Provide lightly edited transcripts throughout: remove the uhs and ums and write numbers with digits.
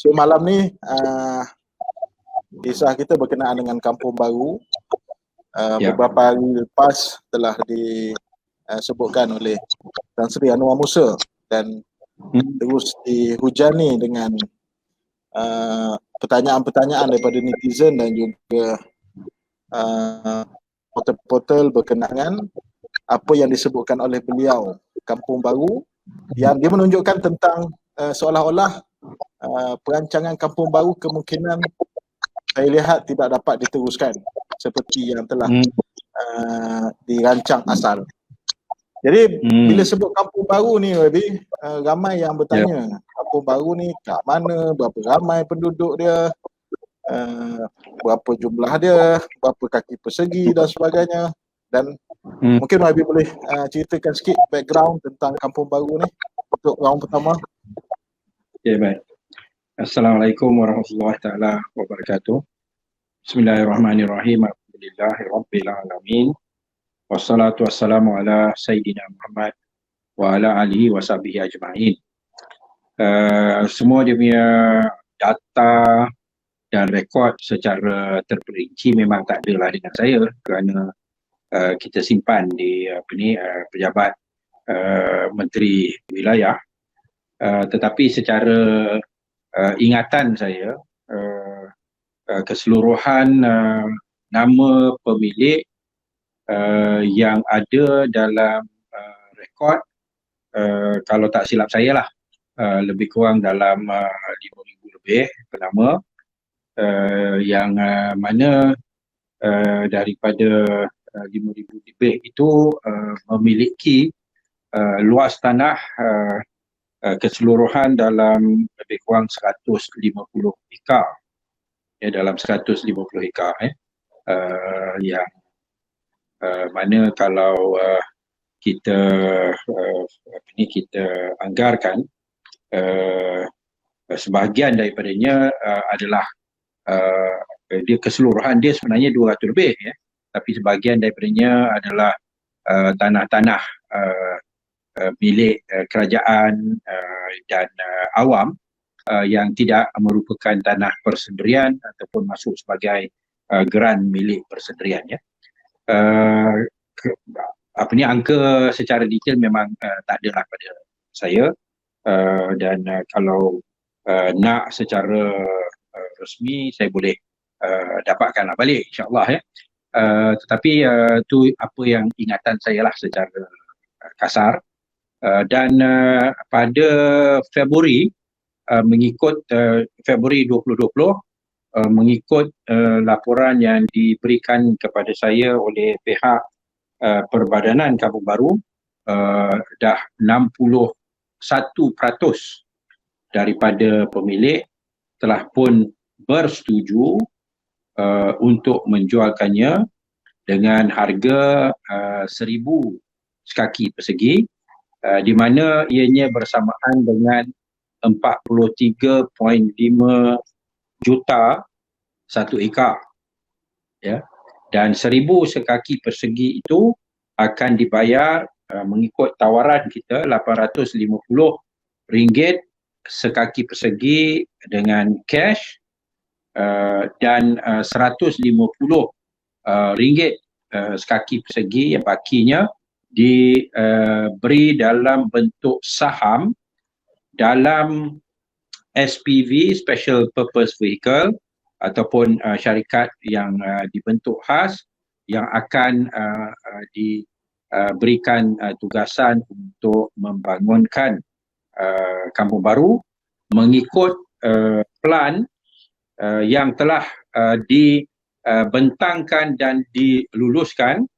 So malam ni kisah kita berkenaan dengan Kampung Baru. Beberapa hari lepas telah disebutkan oleh Tan Sri Anwar Musa dan terus dihujani dengan pertanyaan-pertanyaan daripada netizen dan juga portal-portal berkenaan apa yang disebutkan oleh beliau Kampung Baru, yang dia menunjukkan tentang seolah-olah perancangan Kampung Baru kemungkinan saya lihat tidak dapat diteruskan seperti yang telah dirancang asal. Jadi bila sebut Kampung Baru ni Rabi, ramai yang bertanya Kampung Baru ni kat mana, berapa ramai penduduk dia, berapa jumlah dia, berapa kaki persegi dan sebagainya. Dan mungkin Rabi boleh ceritakan sikit background tentang Kampung Baru ni untuk round pertama. Okay, baik. Assalamualaikum warahmatullahi taala wabarakatuh. Bismillahirrahmanirrahim. Alhamdulillahirabbil alamin. Wassalatu wassalamu ala sayyidina Muhammad wa ala alihi wa sahbihi ajma'in. Semua dia punya data dan rekod secara terperinci memang tak adalah dengan saya, kerana kita simpan di pejabat Menteri Wilayah. Tetapi secara ingatan saya, keseluruhan nama pemilik yang ada dalam rekod, kalau tak silap saya lah, lebih kurang dalam 5,000 lebih penama, yang mana daripada 5,000 lebih itu memiliki luas tanah keseluruhan dalam lebih kurang 150 ekar. Ya, dalam 150 ekar yang mana kalau kita kita anggarkan, sebahagian daripadanya adalah dia keseluruhan dia sebenarnya 200 lebih, ya, tapi sebahagian daripadanya adalah tanah-tanah milik kerajaan dan awam yang tidak merupakan tanah persendirian ataupun masuk sebagai geran milik persendirian, ya. Angka secara detail memang tak adalah pada saya, dan kalau nak secara resmi saya boleh dapatkanlah balik, insyaAllah, ya. Tetapi tu apa yang ingatan saya lah secara kasar. Dan pada Februari mengikut Februari 2020, mengikut laporan yang diberikan kepada saya oleh pihak Perbadanan Kampung Baru, dah 61% daripada pemilik telah pun bersetuju untuk menjualkannya dengan harga 1,000 sekaki persegi, di mana ianya bersamaan dengan 43.5 juta satu ekar, ya. Dan 1,000 sekaki persegi itu akan dibayar mengikut tawaran kita RM850 sekaki persegi dengan cash, dan RM150 sekaki persegi yang bakinya diberi dalam bentuk saham dalam SPV, Special Purpose Vehicle, ataupun syarikat yang dibentuk khas yang akan diberikan tugasan untuk membangunkan Kampung Baru mengikut plan yang telah dibentangkan dan diluluskan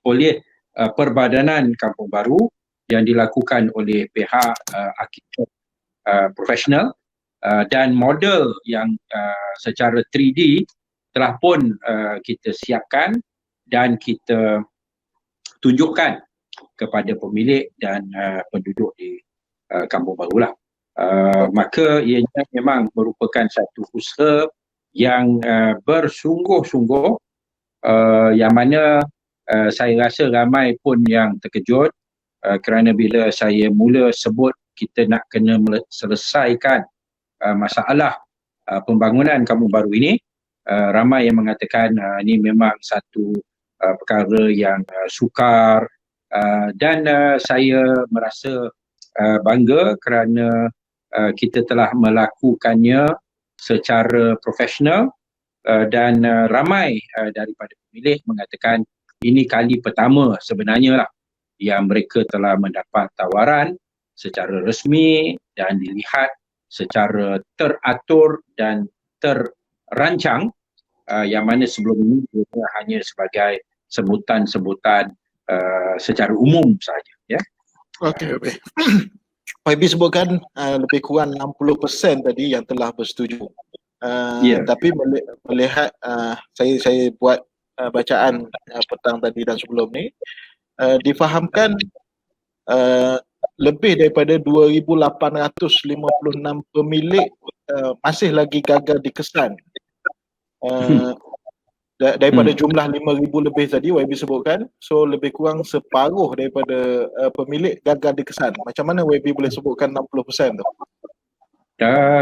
oleh Perbadanan Kampung Baru yang dilakukan oleh pihak arkitek profesional, dan model yang secara 3D telah pun kita siapkan dan kita tunjukkan kepada pemilik dan penduduk di Kampung Baru lah. Maka ianya memang merupakan satu usaha yang bersungguh-sungguh, yang mana saya rasa ramai pun yang terkejut, kerana bila saya mula sebut kita nak kena selesaikan masalah pembangunan kampung baru ini, ramai yang mengatakan ini memang satu perkara yang sukar, dan saya merasa bangga kerana kita telah melakukannya secara profesional, dan ramai daripada pemilih mengatakan ini kali pertama sebenarnya lah yang mereka telah mendapat tawaran secara resmi dan dilihat secara teratur dan terancang, yang mana sebelum ini dia hanya sebagai sebutan-sebutan secara umum sahaja, ya. Okey, baik. YB sebutkan lebih kurang 60% tadi yang telah bersetuju. Tapi melihat saya buat bacaan petang tadi dan sebelum ni, difahamkan lebih daripada 2,856 pemilik masih lagi gagal dikesan. Daripada jumlah 5,000 lebih tadi YB sebutkan, so lebih kurang separuh daripada pemilik gagal dikesan. Macam mana YB boleh sebutkan 60% tu?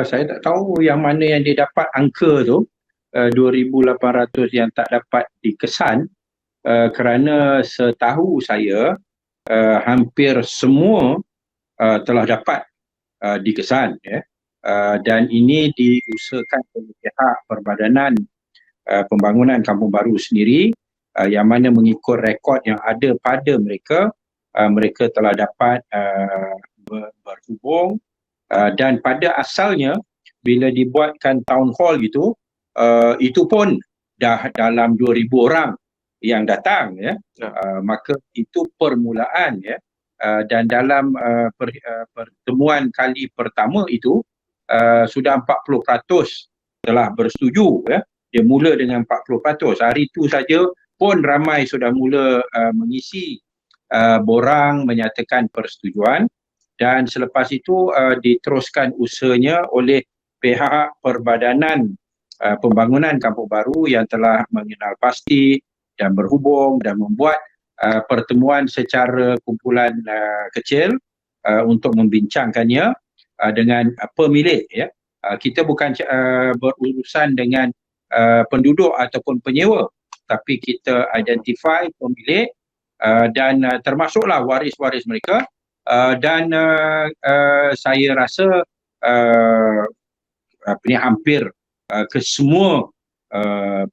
Saya tak tahu yang mana yang dia dapat angka tu, 2,800 yang tak dapat dikesan, kerana setahu saya hampir semua telah dapat dikesan, ya. Dan ini diusahakan oleh pihak Perbadanan Pembangunan Kampung Baru sendiri, yang mana mengikut rekod yang ada pada mereka, mereka telah dapat berhubung, dan pada asalnya bila dibuatkan town hall gitu, itu pun dah dalam 2,000 orang yang datang, ya. Maka itu permulaan, ya. Dan dalam pertemuan kali pertama itu sudah 40% telah bersetuju, ya. Dia mula dengan 40%. Hari itu saja pun ramai sudah mula mengisi borang menyatakan persetujuan, dan selepas itu diteruskan usahanya oleh pihak Perbadanan Pembangunan Kampung Baru yang telah mengenal pasti dan berhubung dan membuat pertemuan secara kumpulan kecil untuk membincangkannya dengan pemilik, ya. Kita bukan berurusan dengan penduduk ataupun penyewa, tapi kita identify pemilik dan termasuklah waris-waris mereka, dan saya rasa hampir kesemua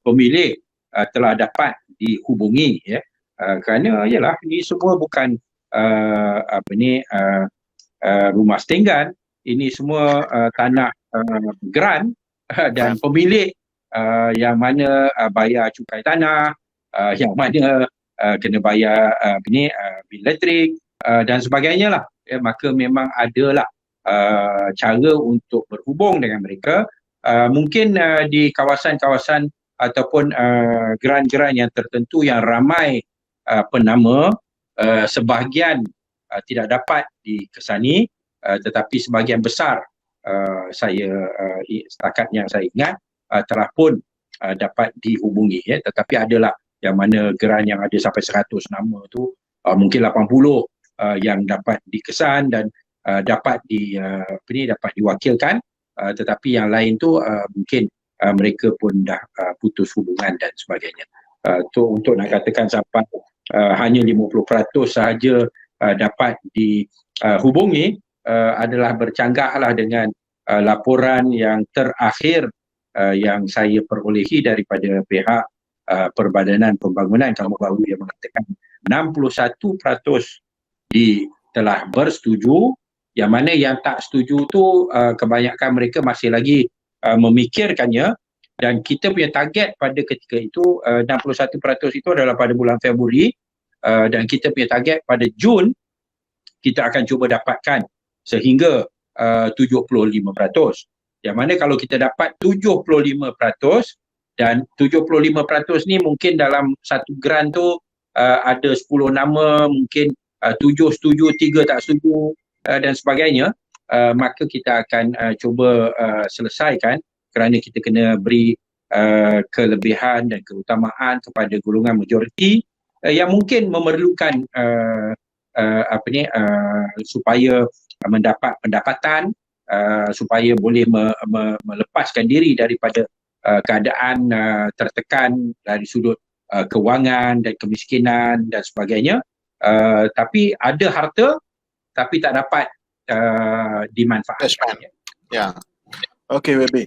pemilik telah dapat dihubungi, ya. Kerana ialah ini semua bukan rumah setinggan, ini semua tanah grant, dan pemilik yang mana bayar cukai tanah, yang mana kena bayar bil elektrik dan sebagainya lah, ya. Maka memang adalah cara untuk berhubung dengan mereka. Mungkin di kawasan-kawasan ataupun geran-geran yang tertentu yang ramai penama, sebahagian tidak dapat dikesani, tetapi sebahagian besar setakat yang saya ingat telah pun dapat dihubungi, ya. Tetapi adalah yang mana geran yang ada sampai 100 nama tu, mungkin 80 yang dapat dikesan dan dapat diwakilkan, tetapi yang lain tu mungkin mereka pun dah putus hubungan dan sebagainya. Tu untuk nak katakan sampai hanya 50% sahaja dapat dihubungi adalah bercanggahlah dengan laporan yang terakhir yang saya perolehi daripada pihak Perbadanan Pembangunan Kampung Baru yang mengatakan 61% telah bersetuju, yang mana yang tak setuju tu kebanyakan mereka masih lagi memikirkannya, dan kita punya target pada ketika itu 61% itu adalah pada bulan Februari, dan kita punya target pada Jun kita akan cuba dapatkan sehingga 75%. Yang mana kalau kita dapat 75%, dan 75% ni mungkin dalam satu grant tu ada 10 nama, mungkin 7 setuju, 3 tak setuju dan sebagainya, maka kita akan cuba selesaikan, kerana kita kena beri kelebihan dan keutamaan kepada golongan majoriti yang mungkin memerlukan supaya mendapat pendapatan supaya boleh melepaskan diri daripada keadaan tertekan dari sudut kewangan dan kemiskinan dan sebagainya. Tapi ada harta tapi tak dapat dimanfaatkan. Ya. Okey, Webi.